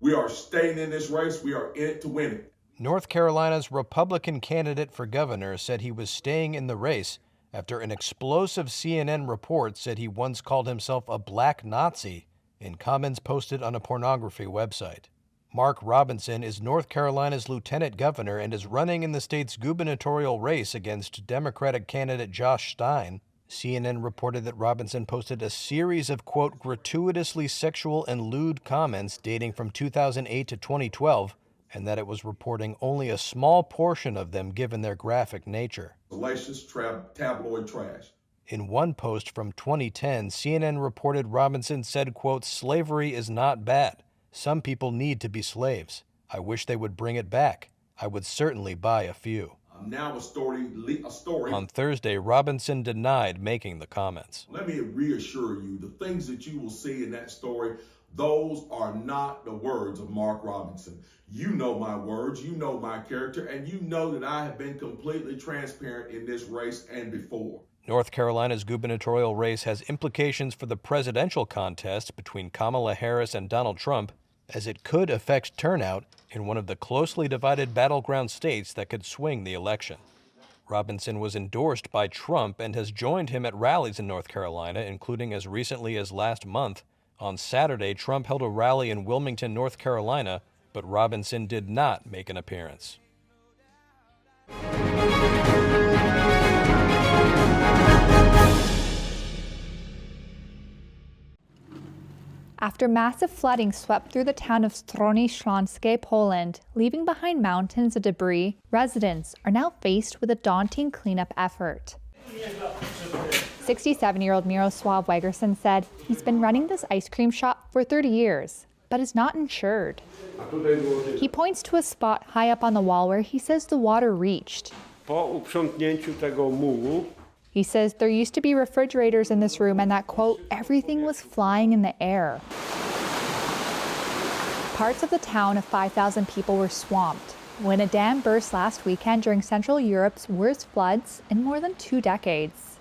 We are staying in this race. We are in it to win it. North Carolina's Republican candidate for governor said he was staying in the race after an explosive CNN report said he once called himself a black Nazi in comments posted on a pornography website. Mark Robinson is North Carolina's lieutenant governor and is running in the state's gubernatorial race against Democratic candidate Josh Stein. CNN reported that Robinson posted a series of, quote, gratuitously sexual and lewd comments dating from 2008 to 2012, and that it was reporting only a small portion of them given their graphic nature. Salacious tabloid trash. In one post from 2010, CNN reported Robinson said, quote, slavery is not bad. Some people need to be slaves. I wish they would bring it back. I would certainly buy a few. Now a story. On Thursday, Robinson denied making the comments. Let me reassure you, the things that you will see in that story, those are not the words of Mark Robinson. You know my words, you know my character, and you know that I have been completely transparent in this race and before. North Carolina's gubernatorial race has implications for the presidential contest between Kamala Harris and Donald Trump, as it could affect turnout in one of the closely divided battleground states that could swing the election. Robinson was endorsed by Trump and has joined him at rallies in North Carolina, including as recently as last month. On Saturday, Trump held a rally in Wilmington, North Carolina, but Robinson did not make an appearance. After massive flooding swept through the town of Strony Śląskie, Poland, leaving behind mountains of debris, residents are now faced with a daunting cleanup effort. 67-year-old Mirosław Wegerson said he's been running this ice cream shop for 30 years, but is not insured. He points to a spot high up on the wall where he says the water reached. He says there used to be refrigerators in this room and that, quote, everything was flying in the air. Parts of the town of 5,000 people were swamped when a dam burst last weekend during Central Europe's worst floods in more than 2 decades.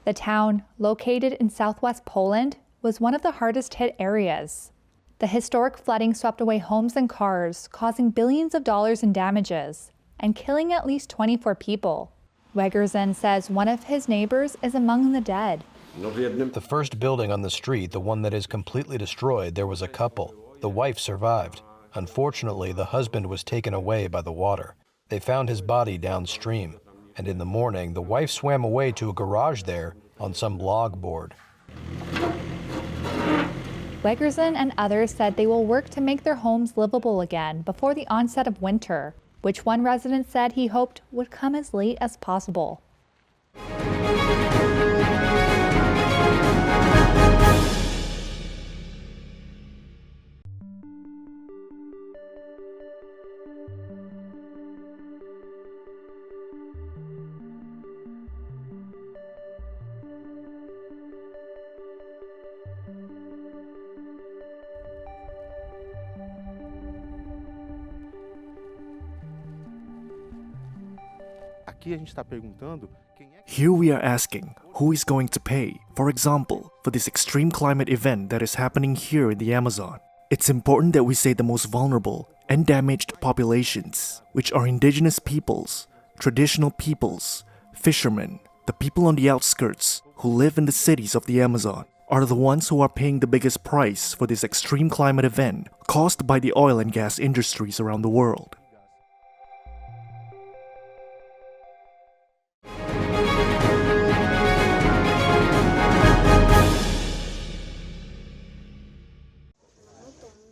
The town, located in southwest Poland, was one of the hardest hit areas. The historic flooding swept away homes and cars, causing billions of dollars in damages and killing at least 24 people. Wegerson says one of his neighbors is among the dead. The first building on the street, the one that is completely destroyed, there was a couple. The wife survived. Unfortunately, the husband was taken away by the water. They found his body downstream, and in the morning, the wife swam away to a garage there on some log board. Wegerson and others said they will work to make their homes livable again before the onset of winter, which one resident said he hoped would come as late as possible. Here we are asking, who is going to pay, for example, for this extreme climate event that is happening here in the Amazon? It's important that we say the most vulnerable and damaged populations, which are indigenous peoples, traditional peoples, fishermen, the people on the outskirts who live in the cities of the Amazon, are the ones who are paying the biggest price for this extreme climate event caused by the oil and gas industries around the world.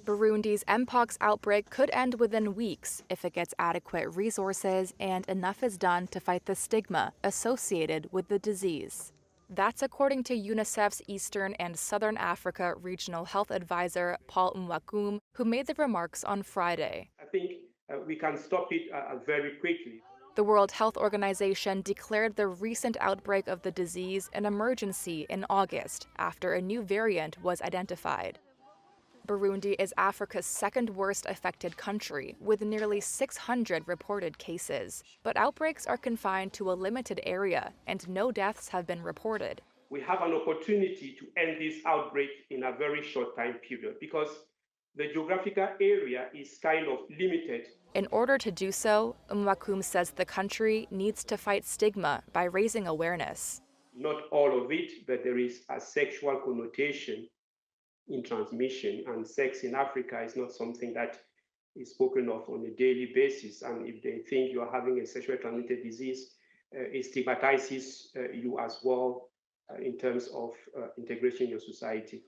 Burundi's Mpox outbreak could end within weeks if it gets adequate resources and enough is done to fight the stigma associated with the disease. That's according to UNICEF's Eastern and Southern Africa Regional Health Advisor, Paul Mwakum, who made the remarks on Friday. I think we can stop it very quickly. The World Health Organization declared the recent outbreak of the disease an emergency in August after a new variant was identified. Burundi is Africa's second worst affected country, with nearly 600 reported cases. But outbreaks are confined to a limited area, and no deaths have been reported. We have an opportunity to end this outbreak in a very short time period because the geographical area is kind of limited. In order to do so, says the country needs to fight stigma by raising awareness. Not all of it, but there is a sexual connotation in transmission, and sex in Africa is not something that is spoken of on a daily basis. And if they think you are having a sexually transmitted disease, it stigmatizes you as well in terms of integration in your society.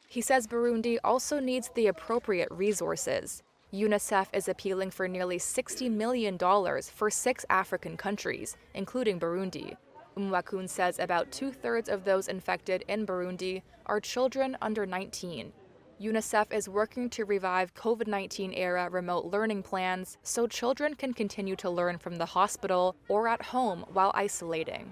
He says Burundi also needs the appropriate resources. UNICEF is appealing for nearly $60 million for 6 African countries, including Burundi. Mwakun says about 2/3 of those infected in Burundi are children under 19. UNICEF is working to revive COVID-19-era remote learning plans so children can continue to learn from the hospital or at home while isolating.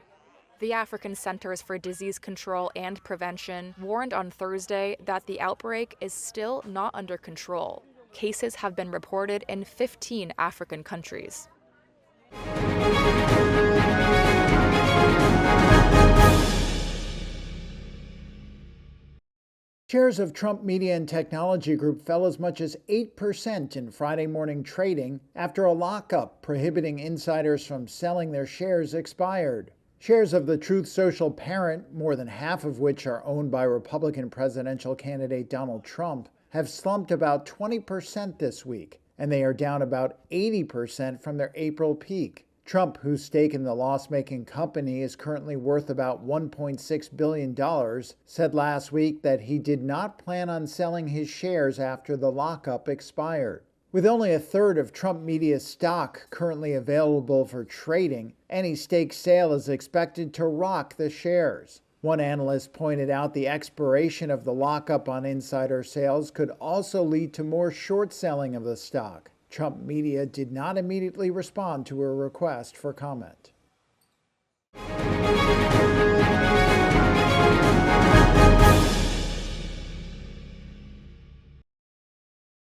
The African Centers for Disease Control and Prevention warned on Thursday that the outbreak is still not under control. Cases have been reported in 15 African countries. Shares of Trump Media and Technology Group fell as much as 8% in Friday morning trading after a lockup prohibiting insiders from selling their shares expired. Shares of the Truth Social parent, more than half of which are owned by Republican presidential candidate Donald Trump, have slumped about 20% this week, and they are down about 80% from their April peak. Trump, whose stake in the loss-making company is currently worth about $1.6 billion, said last week that he did not plan on selling his shares after the lockup expired. With only a third of Trump Media's stock currently available for trading, any stake sale is expected to rock the shares. One analyst pointed out the expiration of the lockup on insider sales could also lead to more short selling of the stock. Trump Media did not immediately respond to a request for comment.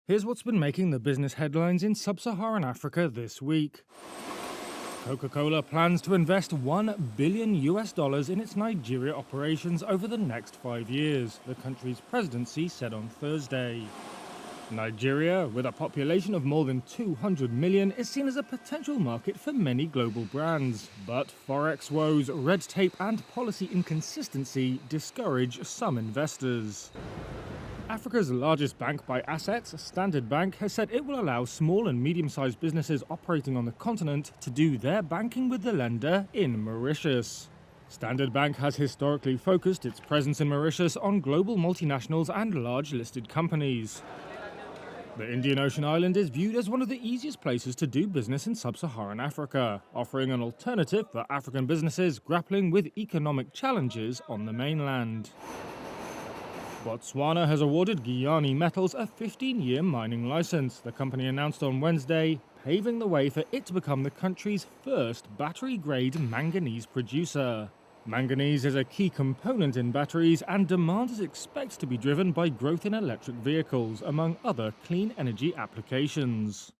Here's what's been making the business headlines in sub-Saharan Africa this week. Coca-Cola plans to invest $1 billion in its Nigeria operations over the next 5 years, the country's presidency said on Thursday. Nigeria, with a population of more than 200 million, is seen as a potential market for many global brands. But forex woes, red tape and policy inconsistency discourage some investors. Africa's largest bank by assets, Standard Bank, has said it will allow small and medium-sized businesses operating on the continent to do their banking with the lender in Mauritius. Standard Bank has historically focused its presence in Mauritius on global multinationals and large listed companies. The Indian Ocean island is viewed as one of the easiest places to do business in sub-Saharan Africa, offering an alternative for African businesses grappling with economic challenges on the mainland. Botswana has awarded Guiani Metals a 15-year mining license, the company announced on Wednesday, paving the way for it to become the country's first battery-grade manganese producer. Manganese is a key component in batteries, and demand is expected to be driven by growth in electric vehicles, among other clean energy applications.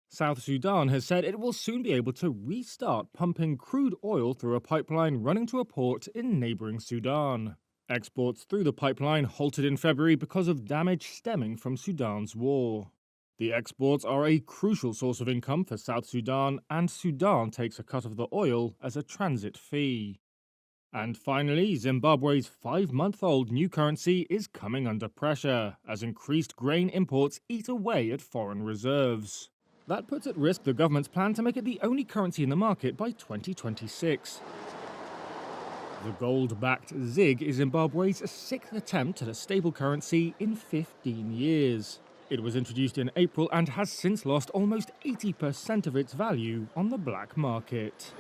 South Sudan has said it will soon be able to restart pumping crude oil through a pipeline running to a port in neighboring Sudan. Exports through the pipeline halted in February because of damage stemming from Sudan's war. The exports are a crucial source of income for South Sudan, and Sudan takes a cut of the oil as a transit fee. And finally, Zimbabwe's 5-month-old new currency is coming under pressure as increased grain imports eat away at foreign reserves. That puts at risk the government's plan to make it the only currency in the market by 2026. The gold-backed ZiG is Zimbabwe's 6th attempt at a stable currency in 15 years. It was introduced in April and has since lost almost 80% of its value on the black market.